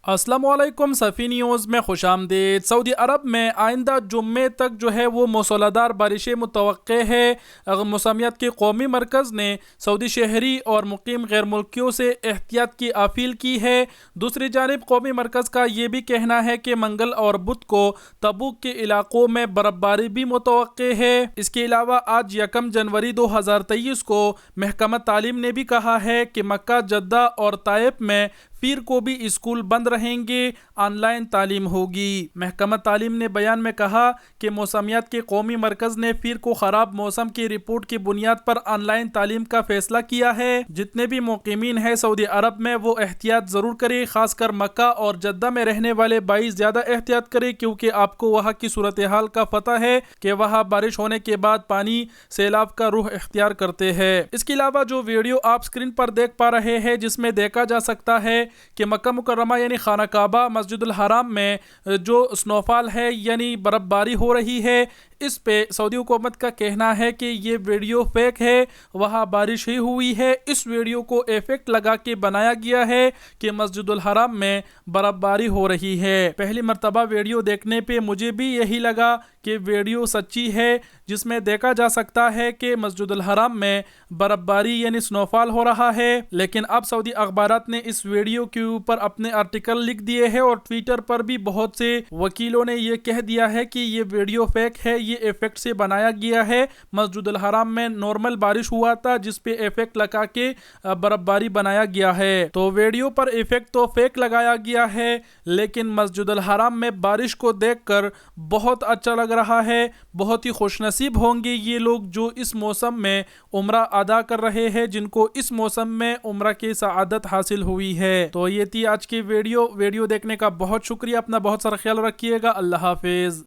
अस्सलाम वालेकुम सफ़ी न्यूज़ में खुशामदीद। सऊदी अरब में आइंदा जुम्मे तक जो है वो मूसलाधार बारिशें मुतवक्के है। मौसमियात के कौमी मरकज़ ने सऊदी शहरी और मुकीम गैर मुल्कियों से एहतियात की अपील की है। दूसरी जानिब कौमी मरकज़ का ये भी कहना है कि मंगल और बुध को तबूक के इलाकों में बर्फ़बारी भी मुतवक्के है। इसके अलावा आज 1 जनवरी 2023 को महकमा तालीम ने भी कहा है कि मक्का, जद्दा और ताइफ में पीर को भी स्कूल बंद रहेंगे, ऑनलाइन तालीम होगी। महकमा तालीम ने बयान में कहा कि मौसमियात के कौमी मरकज़ ने पीर को ख़राब मौसम की रिपोर्ट की बुनियाद पर ऑनलाइन तालीम का फैसला किया है। जितने भी मुकीमीन हैं सऊदी अरब में वो एहतियात ज़रूर करें, ख़ासकर मक्का और जद्दा में रहने वाले भाई ज़्यादा एहतियात करें, क्योंकि आपको वहाँ की सूरत हाल का पता है कि वहाँ बारिश होने के बाद पानी सैलाब का रुख इख्तियार करते हैं। इसके अलावा जो वीडियो आप स्क्रीन पर देख पा रहे हैं, जिसमें देखा जा सकता है कि मक्का मुकर्रमा यानी खाना काबा मस्जिदुल हराम में जो स्नोफॉल है यानी बर्फबारी हो रही है, इस पे सऊदी हुकूमत का कहना है कि ये वीडियो फेक है, वहाँ बारिश ही हुई है। इस वीडियो को इफेक्ट लगा के बनाया गया है कि मस्जिदुल हराम में बर्फबारी हो रही है। पहली मर्तबा वीडियो देखने पे मुझे भी यही लगा कि वीडियो सच्ची है, जिसमें देखा जा सकता है कि मस्जिदुल हराम में बर्फबारी यानी स्नोफॉल हो रहा है। लेकिन अब सऊदी अखबारात ने इस वीडियो के ऊपर अपने आर्टिकल लिख दिए हैं और ट्विटर पर भी बहुत से वकीलों ने ये कह दिया है कि ये वीडियो फेक है, ये इफेक्ट से बनाया गया है। मस्जिदुल हराम में नॉर्मल बारिश हुआ था, जिस पे इफेक्ट लगा के बर्फबारी बनाया गया है। तो वीडियो पर इफेक्ट तो फेक लगाया गया है, लेकिन मस्जिदुल हराम में बारिश को देखकर बहुत अच्छा लग रहा है। बहुत ही खुशनसीब होंगे ये लोग जो इस मौसम में उम्रा अदा कर रहे हैं, जिनको इस मौसम में उम्रा की सआदत हासिल हुई है। तो ये थी आज की वीडियो देखने का बहुत शुक्रिया। अपना बहुत सारा ख्याल रखिएगा। अल्लाह हाफिज।